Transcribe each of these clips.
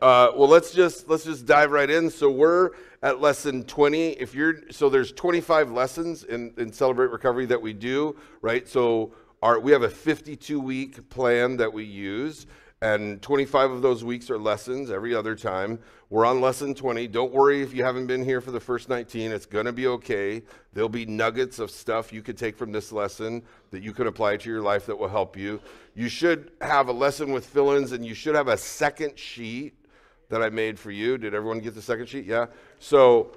Well, let's just dive right in. So we're at lesson 20. So there's 25 lessons in Celebrate Recovery that we do, right? So we have a 52-week plan that we use, and 25 of those weeks are lessons every other time. We're on lesson 20. Don't worry if you haven't been here for the first 19. It's going to be okay. There'll be nuggets of stuff you could take from this lesson that you can apply to your life that will help you. You should have a lesson with fill-ins, and you should have a second sheet that I made for you. Did everyone get the second sheet? Yeah. So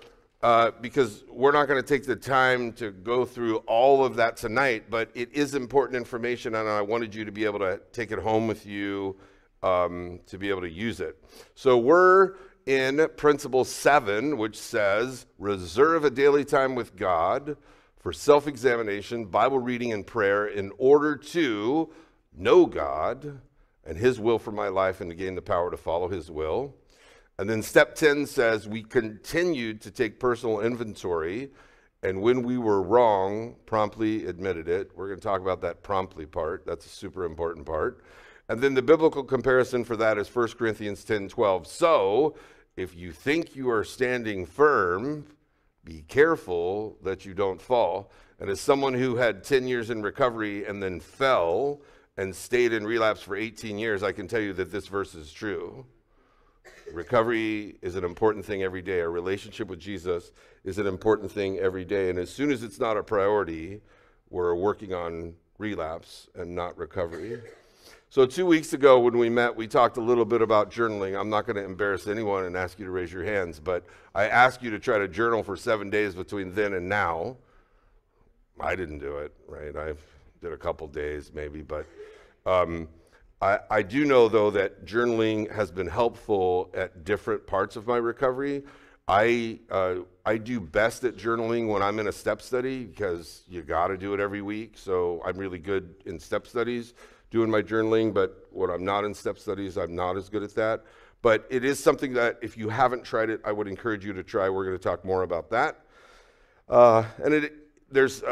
because we're not going to take the time to go through all of that tonight, but it is important information, and I wanted you to be able to take it home with you to be able to use it. So we're in Principle 7, which says, reserve a daily time with God for self-examination, Bible reading, and prayer in order to know God and His will for my life and to gain the power to follow His will. And then step 10 says, we continued to take personal inventory, and when we were wrong, promptly admitted it. We're going to talk about that promptly part. That's a super important part. And then the biblical comparison for that is 1 Corinthians 10:12. So if you think you are standing firm, be careful that you don't fall. And as someone who had 10 years in recovery and then fell and stayed in relapse for 18 years, I can tell you that this verse is true. Recovery is an important thing every day. Our relationship with Jesus is an important thing every day. And as soon as it's not a priority, we're working on relapse and not recovery. So 2 weeks ago when we met, we talked a little bit about journaling. I'm not going to embarrass anyone and ask you to raise your hands, but I asked you to try to journal for 7 days between then and now. I didn't do it, right? I did a couple days maybe, but I do know, though, that journaling has been helpful at different parts of my recovery. I do best at journaling when I'm in a step study because you got to do it every week. So I'm really good in step studies doing my journaling, but when I'm not in step studies, I'm not as good at that. But it is something that if you haven't tried it, I would encourage you to try. We're going to talk more about that. There's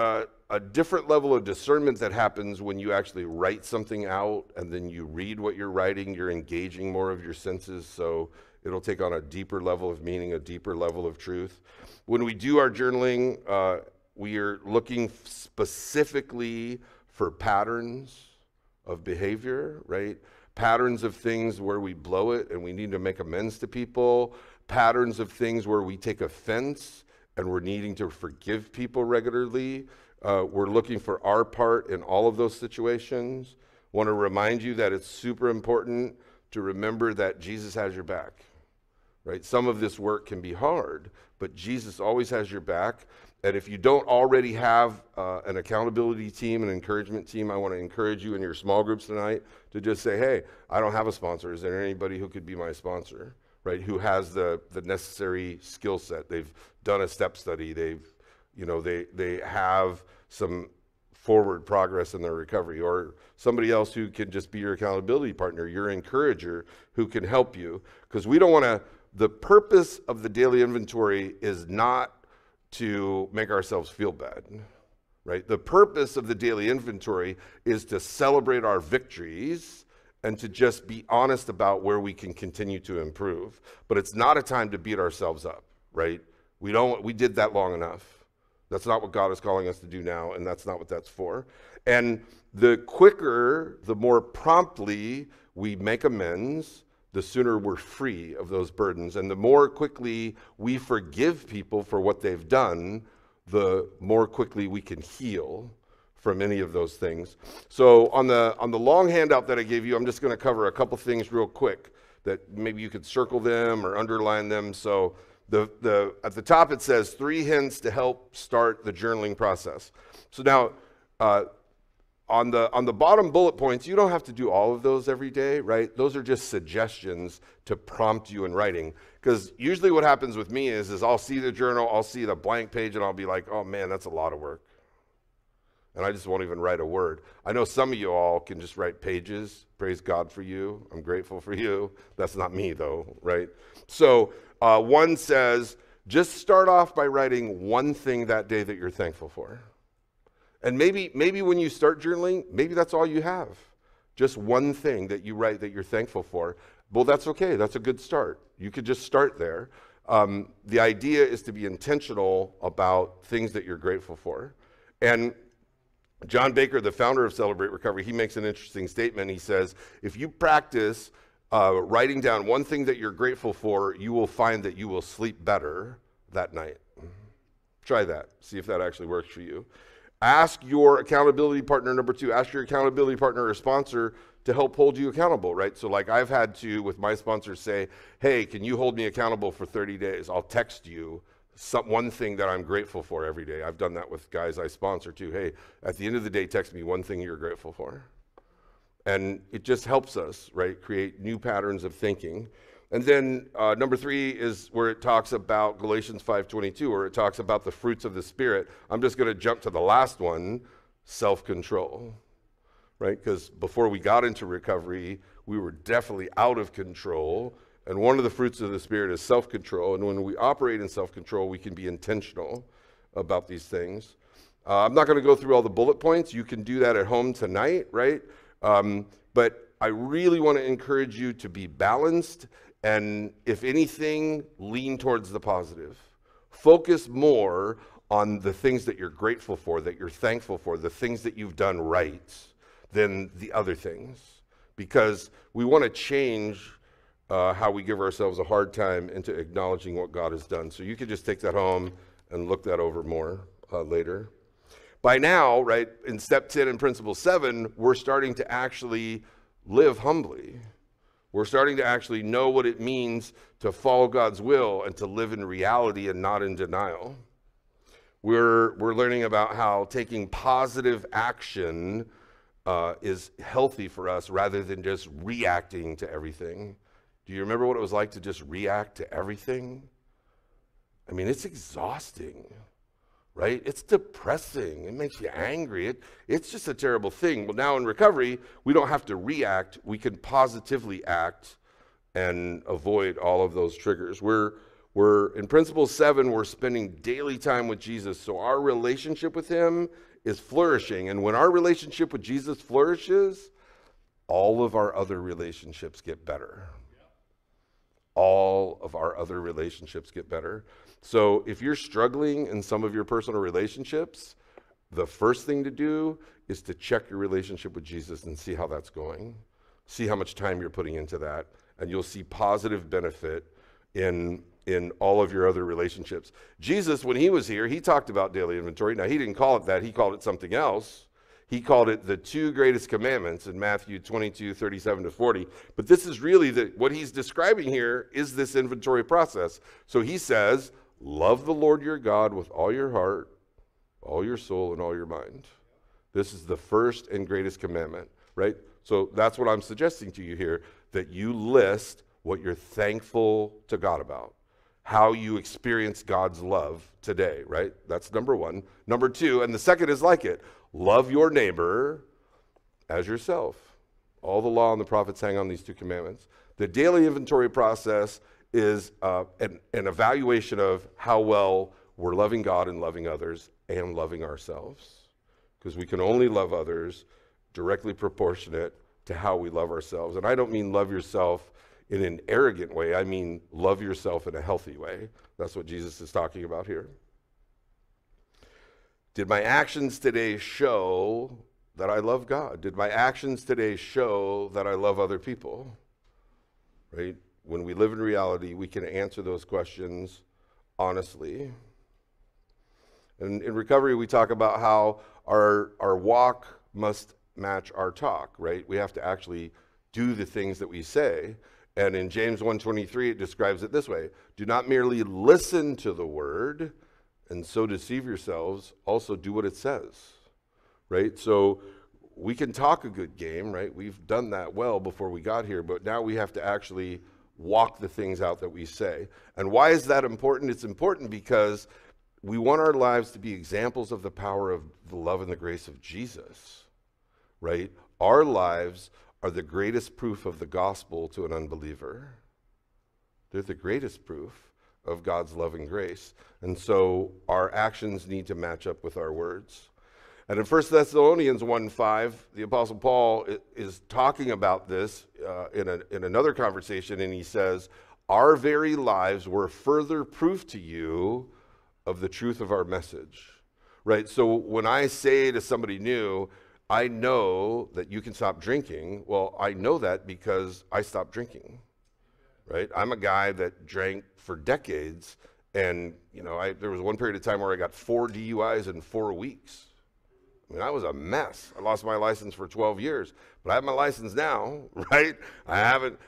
a different level of discernment that happens when you actually write something out and then you read what you're writing. You're engaging more of your senses, so it'll take on a deeper level of meaning, a deeper level of truth. When we do our journaling, we are looking specifically for patterns of behavior, right? Patterns of things where we blow it and we need to make amends to people, patterns of things where we take offense and we're needing to forgive people regularly. We're looking for our part in all of those situations. Want to remind you that it's super important to remember that Jesus has your back, right? Some of this work can be hard, but Jesus always has your back. And if you don't already have an accountability team, an encouragement team, I want to encourage you in your small groups tonight to just say, hey, I don't have a sponsor. Is there anybody who could be my sponsor, right? Who has the necessary skill set? They've done a step study. They have some forward progress in their recovery, or somebody else who can just be your accountability partner, your encourager, who can help you. Because we don't want to, the purpose of the daily inventory is not to make ourselves feel bad, right? The purpose of the daily inventory is to celebrate our victories and to just be honest about where we can continue to improve. But it's not a time to beat ourselves up, right? We did that long enough. That's not what God is calling us to do now, and that's not what that's for. And the quicker, the more promptly we make amends, the sooner we're free of those burdens. And the more quickly we forgive people for what they've done, the more quickly we can heal from any of those things. So on the long handout that I gave you, I'm just going to cover a couple things real quick that maybe you could circle them or underline them. So at the top it says 3 hints to help start the journaling process. So now on the bottom bullet points, you don't have to do all of those every day, right? Those are just suggestions to prompt you in writing. Because usually what happens with me is I'll see the journal, I'll see the blank page, and I'll be like, oh man, that's a lot of work. And I just won't even write a word. I know some of you all can just write pages. Praise God for you. I'm grateful for you. That's not me though, right? So one says, just start off by writing one thing that day that you're thankful for. And maybe when you start journaling, maybe that's all you have. Just one thing that you write that you're thankful for. Well, that's okay. That's a good start. You could just start there. The idea is to be intentional about things that you're grateful for. And John Baker, the founder of Celebrate Recovery, he makes an interesting statement. He says, if you practice writing down one thing that you're grateful for, you will find that you will sleep better that night. Try that. See if that actually works for you. Ask your accountability partner, number 2, ask your accountability partner or sponsor to help hold you accountable, right? So like I've had to, with my sponsors, say, hey, can you hold me accountable for 30 days? I'll text you one thing that I'm grateful for every day. I've done that with guys I sponsor too. Hey, at the end of the day, text me one thing you're grateful for. And it just helps us, right, create new patterns of thinking. And then number 3 is where it talks about Galatians 5:22, where it talks about the fruits of the Spirit. I'm just going to jump to the last one, self-control, right? Because before we got into recovery, we were definitely out of control. And one of the fruits of the Spirit is self-control. And when we operate in self-control, we can be intentional about these things. I'm not going to go through all the bullet points. You can do that at home tonight, right? But I really want to encourage you to be balanced. And if anything, lean towards the positive. Focus more on the things that you're grateful for, that you're thankful for, the things that you've done right, than the other things. Because we want to change how we give ourselves a hard time into acknowledging what God has done. So you could just take that home and look that over more later. By now, right, in step 10 and principle 7, we're starting to actually live humbly. We're starting to actually know what it means to follow God's will and to live in reality and not in denial. We're learning about how taking positive action is healthy for us rather than just reacting to everything. Do you remember what it was like to just react to everything? I mean, it's exhausting, right? It's depressing. It makes you angry. It's just a terrible thing. Well, now in recovery, we don't have to react. We can positively act and avoid all of those triggers. We're in principle 7, we're spending daily time with Jesus. So our relationship with him is flourishing. And when our relationship with Jesus flourishes, all of our other relationships get better. All of our other relationships get better. So if you're struggling in some of your personal relationships, the first thing to do is to check your relationship with Jesus and see how that's going. See how much time you're putting into that, and you'll see positive benefit in all of your other relationships. Jesus, when he was here, he talked about daily inventory. Now, he didn't call it that. He called it something else. He called it the 2 greatest commandments in Matthew 22:37-40. But this is really what he's describing here is this inventory process. So he says, love the Lord your God with all your heart, all your soul, and all your mind. This is the first and greatest commandment, right? So that's what I'm suggesting to you here, that you list what you're thankful to God about, how you experience God's love today, right? That's number 1. Number 2, and the second is like it, love your neighbor as yourself. All the law and the prophets hang on these 2 commandments. The daily inventory process is an evaluation of how well we're loving God and loving others and loving ourselves. Because we can only love others directly proportionate to how we love ourselves. And I don't mean love yourself in an arrogant way. I mean love yourself in a healthy way. That's what Jesus is talking about here. Did my actions today show that I love God? Did my actions today show that I love other people? Right? When we live in reality, we can answer those questions honestly. And in recovery, we talk about how our walk must match our talk, right? We have to actually do the things that we say. And in James 1:23, it describes it this way: do not merely listen to the word and so deceive yourselves, also do what it says, right? So we can talk a good game, right? We've done that well before we got here, but now we have to actually walk the things out that we say. And why is that important? It's important because we want our lives to be examples of the power of the love and the grace of Jesus, right? Our lives are the greatest proof of the gospel to an unbeliever. They're the greatest proof of God's love and grace. And so our actions need to match up with our words. And in 1 Thessalonians 1:5, the Apostle Paul is talking about this in another conversation, and he says, our very lives were further proof to you of the truth of our message, right? So when I say to somebody new, I know that you can stop drinking, well, I know that because I stopped drinking, right? I'm a guy that drank for decades, and there was one period of time where I got 4 DUIs in 4 weeks. I mean, I was a mess. I lost my license for 12 years, but I have my license now, right? I haven't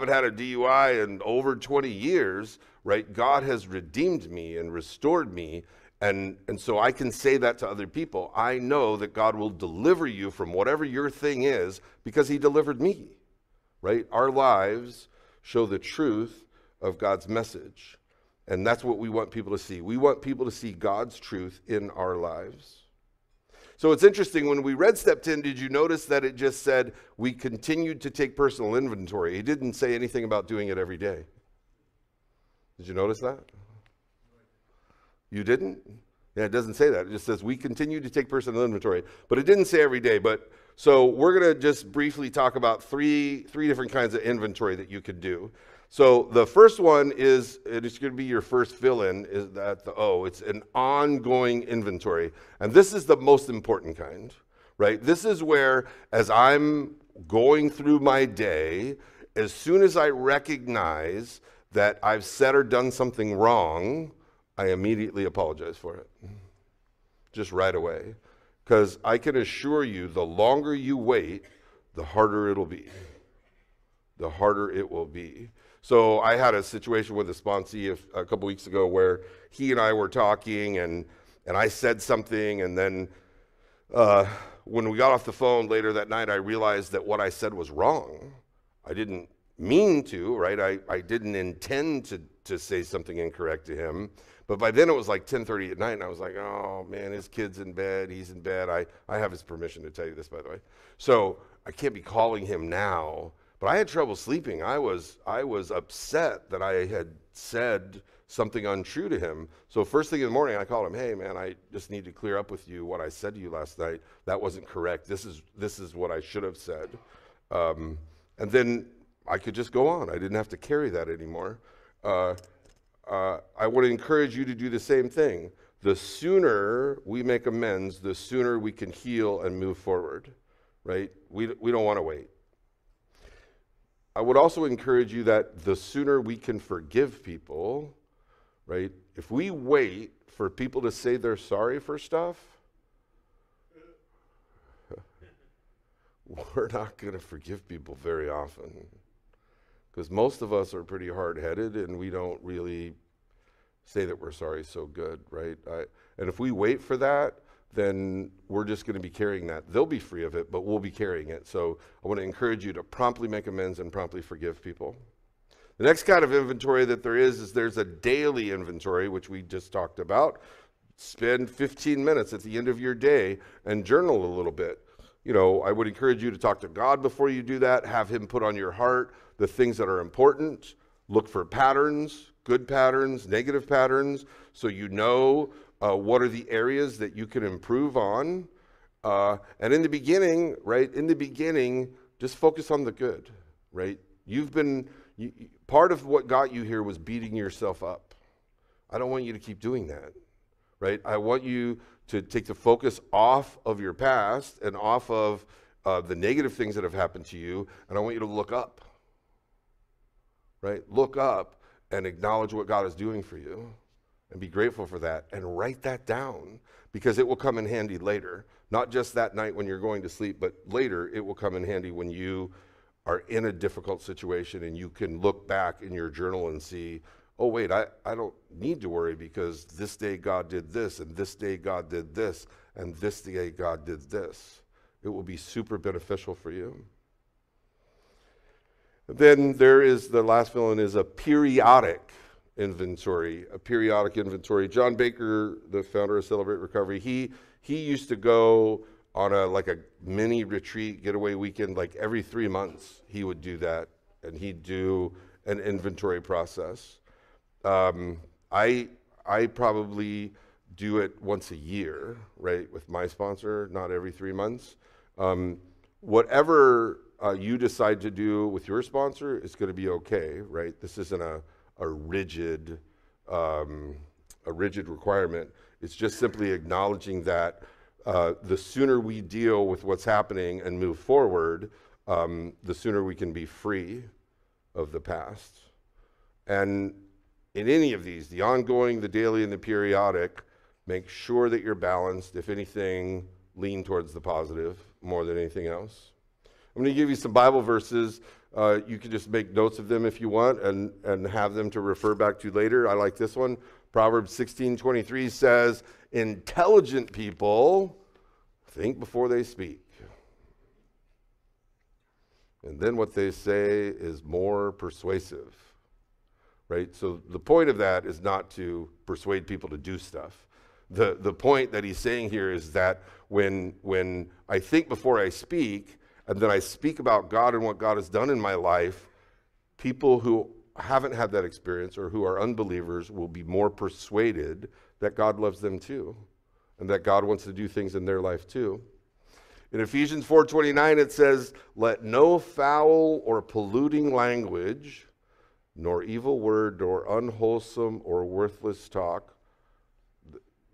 had a DUI in over 20 years, right? God has redeemed me and restored me, and so I can say that to other people. I know that God will deliver you from whatever your thing is because he delivered me, right? Our lives show the truth of God's message, and that's what we want people to see. We want people to see God's truth in our lives. So it's interesting, when we read step 10, did you notice that it just said we continued to take personal inventory? It didn't say anything about doing it every day. Did you notice that? You didn't? Yeah, it doesn't say that. It just says we continue to take personal inventory, but it didn't say every day. So we're going to just briefly talk about three different kinds of inventory that you could do. So the first one is, it's going to be your first fill-in, is that the O. It's an ongoing inventory. And this is the most important kind, right? This is where, as I'm going through my day, as soon as I recognize that I've said or done something wrong, I immediately apologize for it. Just right away. Because I can assure you, the longer you wait, the harder it'll be. The harder it will be. So I had a situation with a sponsee a couple weeks ago where he and I were talking, and I said something, and then when we got off the phone later that night, I realized that what I said was wrong. I didn't mean to, right? I didn't intend to say something incorrect to him. But by then it was like 10:30 at night, and I was like, oh man, his kid's in bed, he's in bed. I have his permission to tell you this, by the way. So I can't be calling him now. But I had trouble sleeping. I was upset that I had said something untrue to him. So first thing in the morning, I called him, hey man, I just need to clear up with you what I said to you last night. That wasn't correct. This is what I should have said. And then I could just go on. I didn't have to carry that anymore. I would encourage you to do the same thing. The sooner we make amends, the sooner we can heal and move forward, right? We don't want to wait. I would also encourage you that the sooner we can forgive people, right? If we wait for people to say they're sorry for stuff, we're not going to forgive people very often. Because most of us are pretty hard-headed, and we don't really say that we're sorry so good, right? And if we wait for that, then we're just going to be carrying that. They'll be free of it, but we'll be carrying it. So I want to encourage you to promptly make amends and promptly forgive people. The next kind of inventory that there is there's a daily inventory, which we just talked about. Spend 15 minutes at the end of your day and journal a little bit. I would encourage you to talk to God before you do that. Have him put on your heart the things that are important. Look for patterns, good patterns, negative patterns, so you know what are the areas that you can improve on. And in the beginning, right, just focus on the good, right? Part of what got you here was beating yourself up. I don't want you to keep doing that, right? I want you to take the focus off of your past and off of the negative things that have happened to you, and I want you to look up, right? Look up and acknowledge what God is doing for you. And be grateful for that, and write that down, because it will come in handy later. Not just that night when you're going to sleep, but later it will come in handy when you are in a difficult situation and you can look back in your journal and see, oh wait, I don't need to worry because this day God did this, and this day God did this, and this day God did this. It will be super beneficial for you. Then there is the last fill-in is a periodic inventory, a periodic inventory. John Baker, the founder of Celebrate Recovery, he used to go on a mini retreat, getaway weekend, like every 3 months he would do that, and he'd do an inventory process. I probably do it once a year, right, with my sponsor, not every 3 months. Whatever you decide to do with your sponsor is going to be okay, right? This isn't a rigid requirement. It's just simply acknowledging that the sooner we deal with what's happening and move forward, the sooner we can be free of the past. And in any of these, the ongoing, the daily, and the periodic, make sure that you're balanced. If anything, lean towards the positive more than anything else. I'm going to give you some Bible verses. You can just make notes of them if you want and have them to refer back to later. I like this one. Proverbs 16:23 says, intelligent people think before they speak. And then what they say is more persuasive, right? So the point of that is not to persuade people to do stuff. The point that he's saying here is that when I think before I speak, and then I speak about God and what God has done in my life, people who haven't had that experience or who are unbelievers will be more persuaded that God loves them too, and that God wants to do things in their life too. In Ephesians 4:29, it says, let no foul or polluting language, nor evil word, nor unwholesome or worthless talk,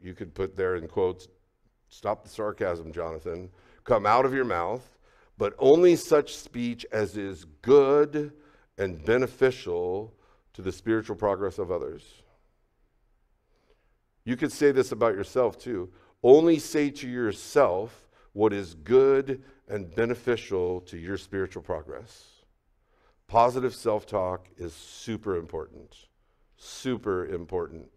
you could put there in quotes, stop the sarcasm, Jonathan, come out of your mouth, but only such speech as is good and beneficial to the spiritual progress of others. You could say this about yourself too. Only say to yourself what is good and beneficial to your spiritual progress. Positive self-talk is super important. Super important.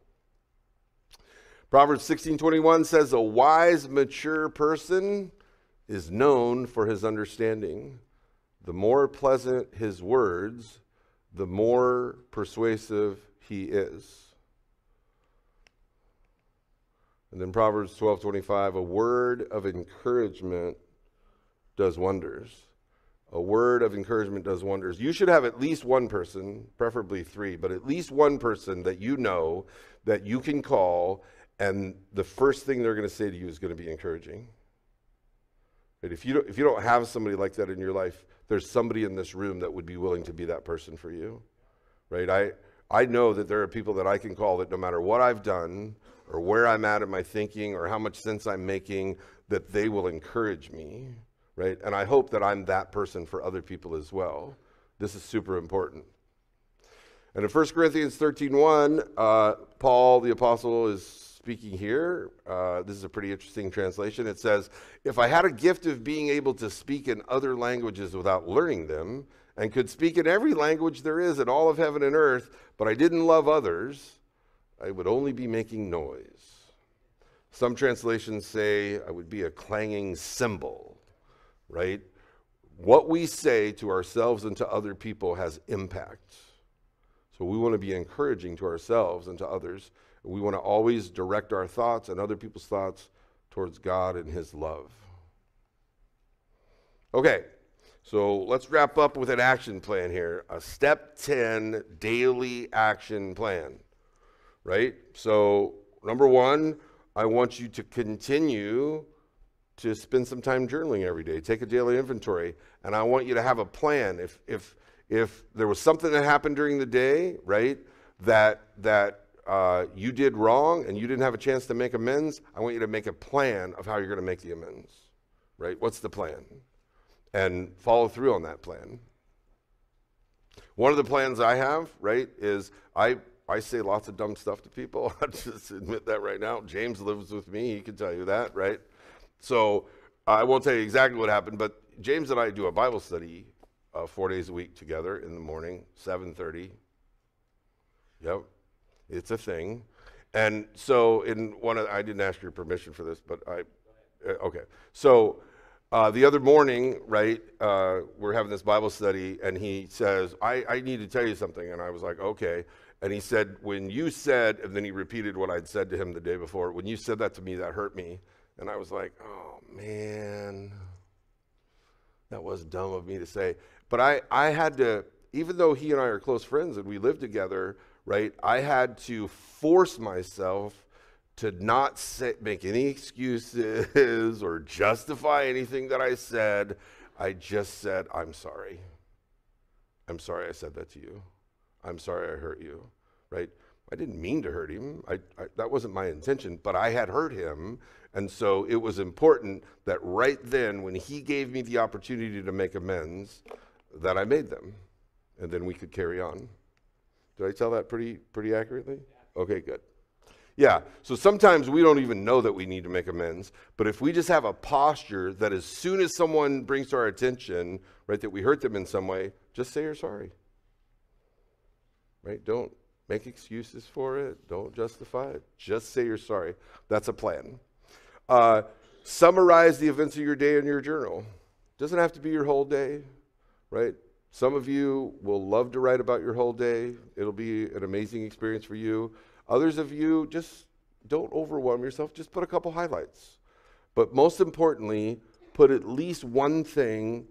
Proverbs 16:21 says, a wise, mature person is known for his understanding. The more pleasant his words, the more persuasive he is. And then Proverbs 12:25, a word of encouragement does wonders. A word of encouragement does wonders. You should have at least one person, preferably 3, but at least one person that you know that you can call, and the first thing they're going to say to you is going to be encouraging. Right? If you don't have somebody like that in your life, there's somebody in this room that would be willing to be that person for you. Right? I know that there are people that I can call that no matter what I've done or where I'm at in my thinking or how much sense I'm making, that they will encourage me. Right? And I hope that I'm that person for other people as well. This is super important. And in 1 Corinthians 13:1, Paul the apostle is speaking here. This is a pretty interesting translation. It says, if I had a gift of being able to speak in other languages without learning them, and could speak in every language there is in all of heaven and earth, but I didn't love others, I would only be making noise. Some translations say I would be a clanging cymbal, right? What we say to ourselves and to other people has impact. So we want to be encouraging to ourselves and to others. We want to always direct our thoughts and other people's thoughts towards God and his love. Okay, so let's wrap up with an action plan here. A step 10 daily action plan, right? So number 1, I want you to continue to spend some time journaling every day. Take a daily inventory, and I want you to have a plan. If there was something that happened during the day, right, that you did wrong and you didn't have a chance to make amends, I want you to make a plan of how you're going to make the amends, right? What's the plan? And follow through on that plan. One of the plans I have, right, is I say lots of dumb stuff to people. I'll just admit that right now. James lives with me. He can tell you that, right? So I won't tell you exactly what happened, but James and I do a Bible study 4 days a week together in the morning, 7:30. Yep. It's a thing. And so I didn't ask your permission for this, but okay. So the other morning, right, we're having this Bible study, and he says, I need to tell you something. And I was like, okay. And he said, when you said, and then he repeated what I'd said to him the day before, when you said that to me, that hurt me. And I was like, oh, man, that was dumb of me to say. But I had to, even though he and I are close friends and we live together, right, I had to force myself to not make any excuses or justify anything that I said. I just said, I'm sorry. I'm sorry I said that to you. I'm sorry I hurt you, right? I didn't mean to hurt him. That wasn't my intention, but I had hurt him. And so it was important that right then, when he gave me the opportunity to make amends, that I made them. And then we could carry on. Did I tell that pretty accurately? Yeah. Okay, good. Yeah, so sometimes we don't even know that we need to make amends, but if we just have a posture that as soon as someone brings to our attention, right, that we hurt them in some way, just say you're sorry. Right? Don't make excuses for it. Don't justify it. Just say you're sorry. That's a plan. Summarize the events of your day in your journal. Doesn't have to be your whole day, right? Some of you will love to write about your whole day. It'll be an amazing experience for you. Others of you, just don't overwhelm yourself. Just put a couple highlights. But most importantly, put at least one thing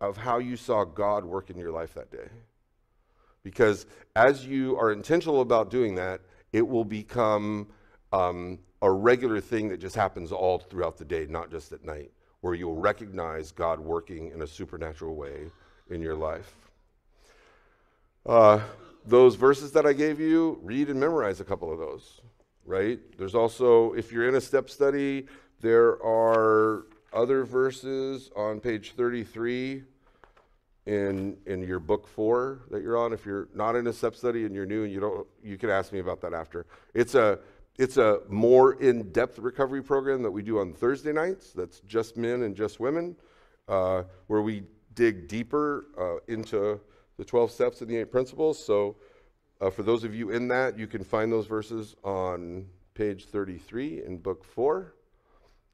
of how you saw God work in your life that day. Because as you are intentional about doing that, it will become a regular thing that just happens all throughout the day, not just at night, where you'll recognize God working in a supernatural way in your life. Those verses that I gave you, read and memorize a couple of those, right? There's also, if you're in a step study, there are other verses on page 33 in your book 4 that you're on. If you're not in a step study and you're new and you can ask me about that after. It's a more in-depth recovery program that we do on Thursday nights. That's just men and just women, where we dig deeper into the 12 steps and the 8 principles. So for those of you in that, you can find those verses on page 33 in book 4.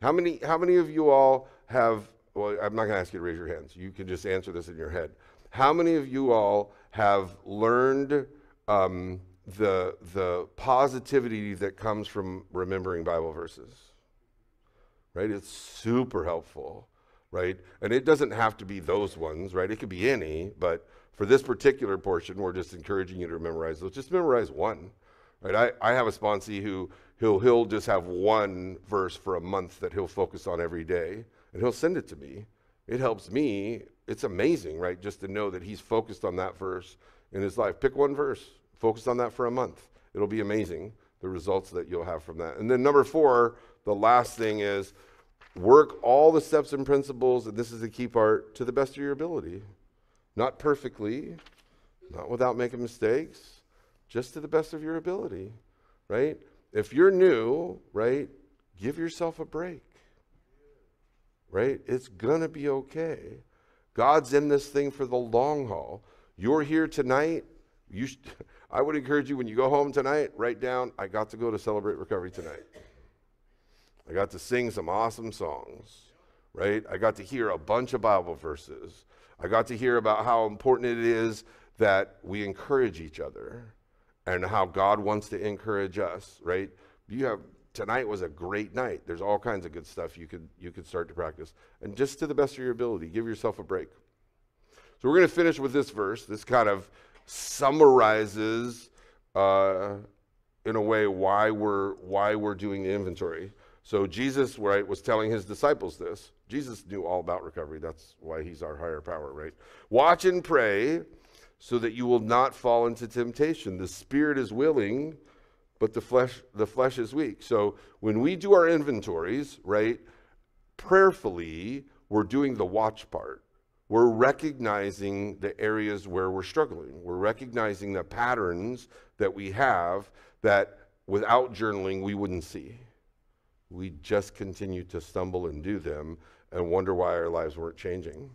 How many of you all have, well, I'm not going to ask you to raise your hands. You can just answer this in your head. How many of you all have learned the positivity that comes from remembering Bible verses? Right? It's super helpful, right? And it doesn't have to be those ones, right? It could be any, but for this particular portion, we're just encouraging you to memorize those. Just memorize one, right? I have a sponsee who he'll just have one verse for a month that he'll focus on every day, and he'll send it to me. It helps me. It's amazing, right? Just to know that he's focused on that verse in his life. Pick one verse, focus on that for a month. It'll be amazing, the results that you'll have from that. And then number 4, the last thing is work all the steps and principles, and this is the key part, to the best of your ability. Not perfectly, not without making mistakes, just to the best of your ability, right? If you're new, right, give yourself a break, right? It's going to be okay. God's in this thing for the long haul. You're here tonight. I would encourage you, when you go home tonight, write down, I got to go to Celebrate Recovery tonight. I got to sing some awesome songs, right? I got to hear a bunch of Bible verses. I got to hear about how important it is that we encourage each other and how God wants to encourage us, right? Tonight was a great night. There's all kinds of good stuff you could start to practice. And just to the best of your ability, give yourself a break. So we're going to finish with this verse. This kind of summarizes, in a way, why we're doing the inventory. So Jesus, right, was telling his disciples this. Jesus knew all about recovery. That's why he's our higher power, right? Watch and pray so that you will not fall into temptation. The spirit is willing, but the flesh is weak. So when we do our inventories, right, prayerfully, we're doing the watch part. We're recognizing the areas where we're struggling. We're recognizing the patterns that we have that without journaling we wouldn't see. We just continue to stumble and do them and wonder why our lives weren't changing.